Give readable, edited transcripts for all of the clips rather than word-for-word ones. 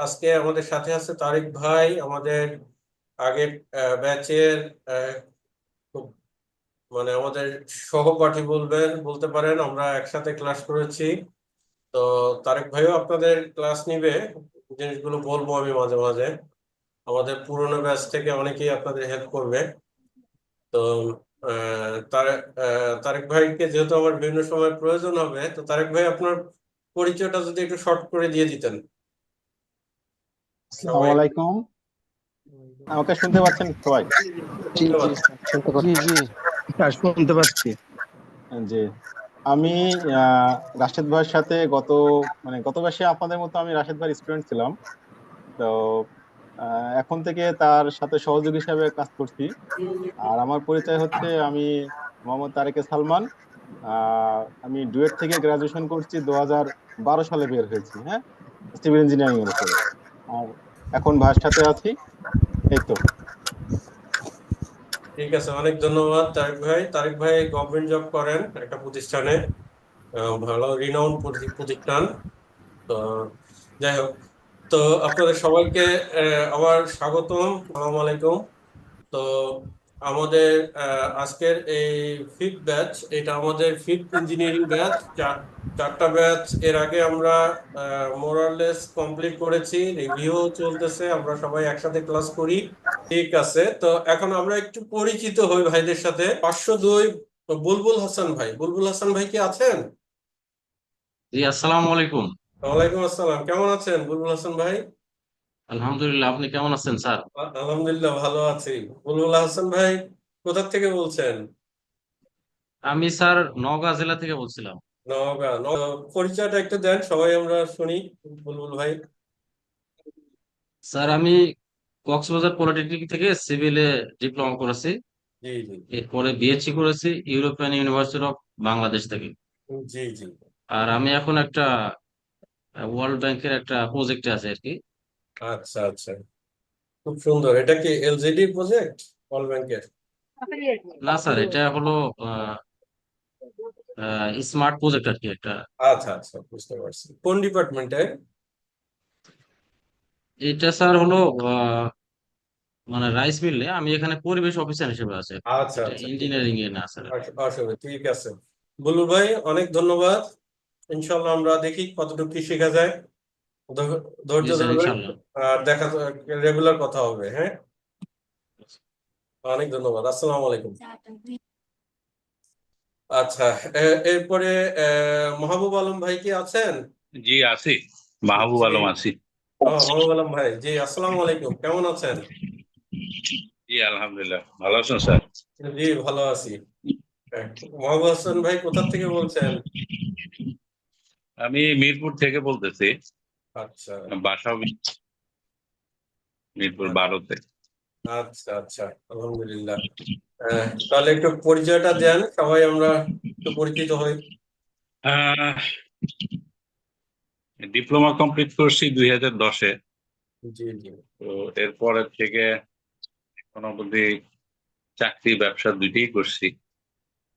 আজকে আমাদের সাথে আছে তারিক ভাই, আমাদের আগের ব্যাচের খুব আমাদের সহপাঠী বলতে পারেন। আমরা একসাথে ক্লাস করেছি। তো তারেক ভাইও আপনাদের ক্লাস নিবে, জিনিসগুলো বলবো আমি মাঝে মাঝে। আমাদের পুরোনো ব্যাচ থেকে অনেকেই আপনাদের হেল্প করবে। তো তারেক ভাইকে যেহেতু আমার বিভিন্ন সময় প্রয়োজন হবে, তো তারেক ভাই আপনার পরিচয়টা যদি একটু শর্ট করে দিয়ে দিতেন আসসালামু সবাই। আলাইকুম। আমাকে শুনতে পাচ্ছেন সবাই? জি শুনতে জি পাচ্ছি। শুনতে জি পাচ্ছি। জি শুনতে পাচ্ছি। জি। আমি রাশেদ ভাইয়ের সাথে গত বর্ষে আপনাদের মতো আমি রাশেদ ভাইয়ের স্টুডেন্ট ছিলাম। তো এখন থেকে তার সাথে সহযোগী হিসাবে কাজ করছি। আর আমার পরিচয় হচ্ছে, আমি মোহাম্মদ তারেকে সালমান। আমি ডুয়েট থেকে গ্রাজুয়েশন করছি, 2012 সালে বের হয়েছি, হ্যাঁ, সিভিল ইঞ্জিনিয়ারিং এর উপরে। আর এখন ভাইয়ের সাথে আছি, এই তো। ঠিক আছে, অনেক ধন্যবাদ তারেক ভাই। তারেক ভাই গভর্নমেন্ট জব করেন একটা প্রতিষ্ঠানে, ভালো রিনাউন্ড প্রতিষ্ঠান। তো যাই হোক, তো আপনাদের সবাইকে আবার স্বাগতম। আসসালামু আলাইকুম। তো আমাদের আজকের এই ফিফথ ব্যাচ, এটা আমাদের ফিফথ ইঞ্জিনিয়ারিং ব্যাচ। চারটা ব্যাচ এর আগে আমরা মোরাললেস কমপ্লিট করেছি, রিভিউ চলতেছে, আমরা সবাই একসাথে ক্লাস করি। ঠিক আছে, তো এখন আমরা একটু পরিচিত হই ভাইদের সাথে। 502 বুলবুল হাসান ভাই। বুলবুল হাসান ভাই কি আছেন? জি আসসালামু আলাইকুম। ওয়ালাইকুম আসসালাম। কেমন আছেন বুলবুল হাসান ভাই? আলহামদুলিল্লাহ, আপনি কেমন আছেন স্যার? আলহামদুলিল্লাহ ভালো আছি। বুলবুল হাসান ভাই কোথা থেকে বলছেন? আমি স্যার নওগাঁ জেলা থেকে বলছিলাম। নওগাঁ। পরিচয়টা একটু দেন, সবাই আমরা শুনি বুলবুল ভাই। স্যার আমি কক্সবাজার পলিটেকনিক থেকে সিভিলে ডিপ্লোমা করেছি। জি জি এরপরে বিএসসি করেছি ইউরোপিয়ান ইউনিভার্সিটি অফ বাংলাদেশ থেকে। জি জি। আর আমি এখন একটা ওয়ার্ল্ড ব্যাংকের একটা প্রজেক্টে আছি আর কি। আচ্ছা আচ্ছা, খুব সুন্দর। এটা কি এলজিডি প্রজেক্ট ওয়ার্ল্ড ব্যাংকের? না স্যার, এটা হলো স্মার্ট প্রজেক্ট আর কি একটা। আচ্ছা আচ্ছা, বুঝতে পারছি। কোন ডিপার্টমেন্টে? এটা স্যার হলো আহ, মানে রাইস মিলে, আমি এখানে পরিবেশ অফিসার হিসেবে আছি আর কি। আচ্ছা এটা আচ্ছা, ঠিক আছে। ইঞ্জিনিয়ারিং এ না স্যার। আসলে ঠিক আছে। বুলবুল ভাই অনেক ধন্যবাদ। ইনশাল্লাহ আমরা দেখি কতটুকু কি শেখা যায়। ধৈর্য জি স্যার, ধরবেন। ইনশাল্লাহ। আর রেগুলার কথা হবে, হ্যাঁ। অনেক ধন্যবাদ। আসসালামু আলাইকুম। আচ্ছা, এরপরে মাহবুব আলম ভাই কি আছেন? জি আছি, মাহবুব জি। আলম আছি। মাহবুব আলম ভাই, জি আসসালামু আলাইকুম, কেমন আছেন? জি আলহামদুলিল্লাহ, ভালো আছেন স্যার? জি ভালো আছি। মাহবুব হাসান ভাই কোথা থেকে বলছেন? আমি মিরপুর থেকে বলতেছি। আচ্ছা বাসা মিরপুর 12-তে। আচ্ছা আচ্ছা, আলহামদুলিল্লাহ। তাহলে একটু পরিচয়টা দেন, সবাই আমরা একটু পরিচিত হই। ডিপ্লোমা কমপ্লিট করছি 2010-এ। জি জি। তো এরপরের থেকে এখন অবধি চাকরি ব্যবসা দুইটাই করছি।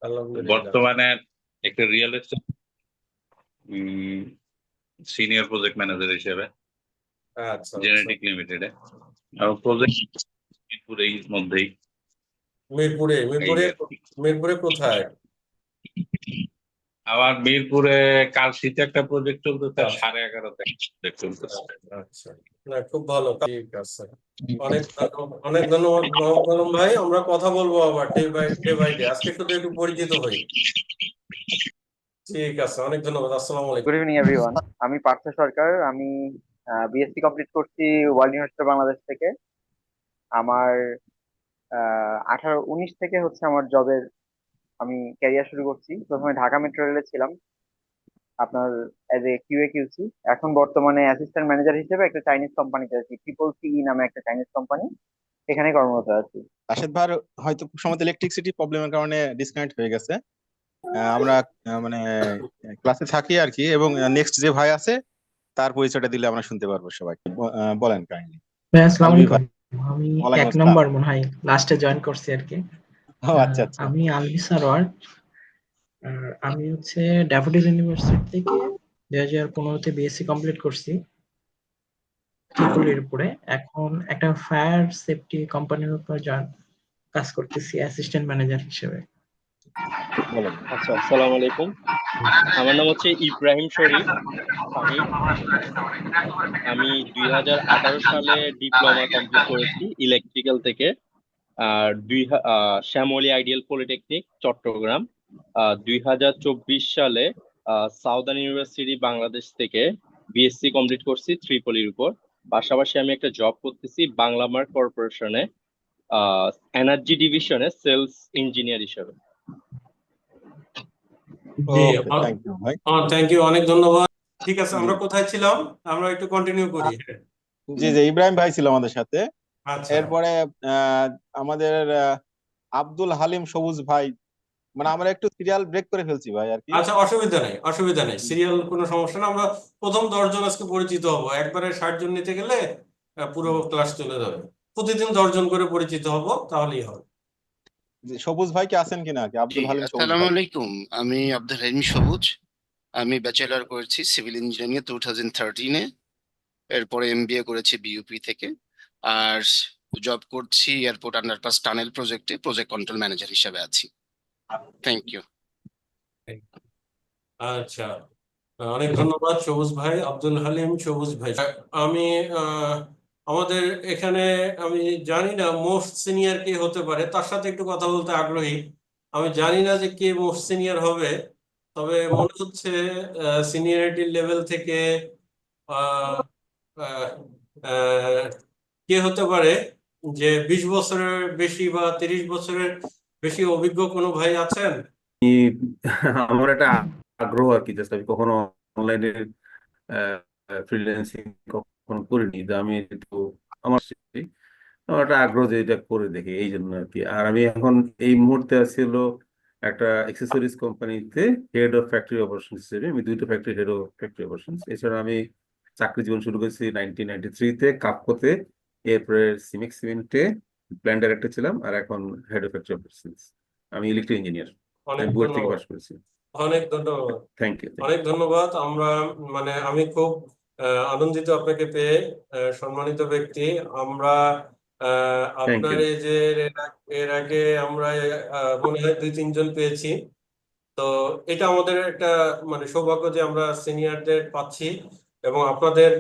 আলহামদুলিল্লাহ। বর্তমানে একটা real estate senior project manager হিসেবে আচ্ছা আচ্ছা। জেনেটিক লিমিটেডে। আর প্রজেক্ট মিরপুর এই মধ্যেই, মিরপুরে এই মিরপুরে আর কি। মিরপুরে কোথায়? আমার মিরপুরে কালশীতে একটা প্রজেক্ট চলতেছে, আর আচ্ছা 11.5-তে প্রজেক্ট চলতেছে। আচ্ছা, না খুব ভালো, ঠিক আছে। অনেক অনেক ধন্যবাদ মোহাম্মদ আলম ভাই। আমরা কথা বলবো আবার ডে বাই ডে। আজকে শুধু একটু পরিচিত হই। ঠিক আছে, অনেক ধন্যবাদ। আসসালামু গুড আলাইকুম। Evening everyone. আমি পার্থ সরকার। আমি বিএসসি কমপ্লিট করছি ওয়ার্ল্ড ইউনিভার্সিটি বাংলাদেশ থেকে। আমার 19 থেকে হচ্ছে আমার জবের আমি ক্যারিয়ার শুরু করছি। প্রথমে ঢাকা মেট্রো রেলে ছিলাম আপনার এজ এ কিউএ কিউসি। এখন বর্তমানে অ্যাসিস্ট্যান্ট ম্যানেজার হিসেবে একটা চাইনিজ কোম্পানিতে আছি, ট্রিপল সিই নামে একটা চাইনিজ কোম্পানি, এখানে কর্মরত আছি। রাশেদ ভাই হয়তো খুব সময় ইলেকট্রিসিটি প্রবলেমের কারণে ডিসকানেক্ট হয়ে গেছে। আমরা মানে ক্লাসে থাকি আর কি, এবং নেক্সট যে ভাই আছে তার পরিচয়টা দিলে আমরা শুনতে পারবো সবাই। বলেন কাইন্ডলি। ভাই আসসালামু আলভি ভাই। আলাইকুম। আমি ওয়ালাইকুম 1 নম্বর আসসালাম। মনে হয় লাস্টে জয়েন করছি আর কি। ও আচ্ছা আচ্ছা। আমি আলভি সারোয়ার। আমি হচ্ছে ড্যাফোডিল ইউনিভার্সিটি থেকে 2015-তে বিএসসি কমপ্লিট করছি। ট্রিপলির উপরে, এখন একটা ফায়ার সেফটি কোম্পানির উপর কাজ করতেছি অ্যাসিস্ট্যান্ট ম্যানেজার হিসেবে। বলেন। আচ্ছা, আসসালামু আলাইকুম। আমার নাম হচ্ছে ইব্রাহিম শরীফ ফাহিম। আমি 2018 সালে ডিপ্লোমা কমপ্লিট করেছি ইলেকট্রিক্যাল থেকে। আর শ্যামলী আইডিয়াল পলিটেকনিক চট্টগ্রাম। 2024 সালে সাউদার্ন ইউনিভার্সিটি বাংলাদেশ থেকে বিএসসি কমপ্লিট করছি ট্রিপলির উপর। পাশাপাশি আমি একটা জব করতেছি বাংলামার কর্পোরেশনে, এনার্জি ডিভিশনে সেলস ইঞ্জিনিয়ার হিসেবে। জি, ওকে, থ্যাংক ইউ ভাই। থ্যাংক ইউ, অনেক ধন্যবাদ। ঠিক আছে, জি আমরা কোথায় ছিলাম? আমরা একটু কন্টিনিউ করি। জি জি, ইব্রাহিম ভাই ছিল আমাদের সাথে। আচ্ছা এরপরে আমাদের আব্দুল হালিম সবুজ ভাই, মানে আমরা একটু সিরিয়াল ব্রেক করে ফেলছি ভাই আর কি। আচ্ছা, অসুবিধা নেই, অসুবিধা নেই, সিরিয়াল কোনো সমস্যা না। আমরা প্রথম 10 জন আজকে পরিচিত হব, একবারে 60 জন নিতে গেলে পুরো ক্লাস চলে যাবে। প্রতিদিন 10 জন করে পরিচিত হব, তাহলেই হবে। জি, সবুজ ভাই কি আছেন কিনা, কি জি, আব্দুল হালিম সবুজ আসসালামু ভাই? আলাইকুম। আমি আব্দুল হালিম সবুজ। আমি ব্যাচেলর করেছি সিভিল ইঞ্জিনিয়ারিং 2013-এ। এরপরে এমবিএ করেছি বিইউপি থেকে। আর জব করছি এয়ারপোর্ট আন্ডারপাস টানেল প্রজেক্টে প্রজেক্ট কন্ট্রোল ম্যানেজার হিসেবে আছি। Thank you. আচ্ছা, অনেক ধন্যবাদ সবুজ ভাই, আব্দুল হালিম সবুজ ভাই। আমি আমাদের এখানে, আমি জানি না মোস্ট সিনিয়র কে হতে পারে, তার সাথে একটু কথা বলতে আগ্রহী। আমি জানি না যে কে মোস্ট সিনিয়র হবে, তবে মনে হচ্ছে সিনিয়রিটির লেভেল থেকে আহ, আহ, আহ, কে হতে পারে যে 20 বছরের বেশি বা 30 বছরের বেশি অভিজ্ঞ কোনো ভাই আছেন? আমার একটা আগ্রহ আর কি, জাস্ট আমি কখনো অনলাইনে ফ্রিল্যান্সিং কখনো করিনি, তো আমি একটু আমার আমার একটা আগ্রহ যে এটা করে দেখি, এই জন্য আর কি। আর আমি এখন এই মুহূর্তে আছি হলো একটা অ্যাক্সেসরিজ কোম্পানিতে হেড অফ ফ্যাক্টরি অপারেশন হিসেবে। আমি 2টা factory head of factory operation. এছাড়া আমি চাকরি জীবন শুরু করেছি 1993-তে কাপকোতে, এরপরে সিমিক্স সিমেন্টে প্ল্যান ডাইরেক্টর ছিলাম, আর এখন হেড অফ ফ্যাক্টরি অপারেশন। আমি ইলেকট্রিক ইঞ্জিনিয়ার, অনেক আমি বুয়েট থেকে ধন্যবাদ, পাশ করেছি। অনেক ধন্যবাদ, থ্যাংক ইউ। অনেক ধন্যবাদ। আমরা মানে আমি খুব আনন্দিত আপনাকে পেয়ে, সম্মানিত ব্যক্তি। আমরা থ্যাংক আপনার ইউ। এই যে এর আগে আমরা মনে হয় 2-3 জন পেয়েছি। তো এটা আমাদের একটা মানে সৌভাগ্য যে আমরা সিনিয়রদের পাচ্ছি। এবং আপনাদের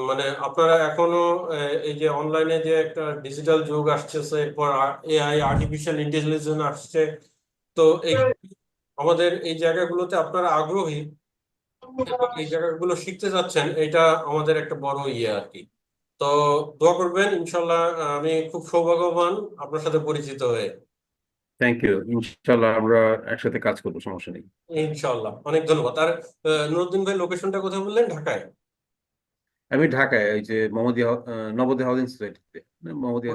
মানে আপনারা এখনো এই যে অনলাইনে যে একটা ডিজিটাল যুগ আসছে, এরপর এআই আর্টিফিশিয়াল ইন্টেলিজেন্স আসছে, তো এই আমাদের এই জায়গাগুলোতে আপনারা আগ্রহী এবং এই জায়গাগুলো শিখতে যাচ্ছেন, এটা আমাদের একটা বড় ইয়ে আর কি। তো দোয়া করবেন ইনশাল্লাহ। আমি খুব সৌভাগ্যবান আপনার সাথে পরিচিত হয়ে। থ্যাংক ইউ, ইনশাল্লাহ আমরা একসাথে কাজ করবো, সমস্যা নেই। ইনশাল্লাহ, অনেক ধন্যবাদ। আর নুরুদ্দিন ভাই, লোকেশনটা কোথায় বললেন? ঢাকায়? আমি ঢাকায়, ওই যে মোহাম্মদীয়া নবোদয় হাউজিং সোসাইটিতে, মোহাম্মদীয়া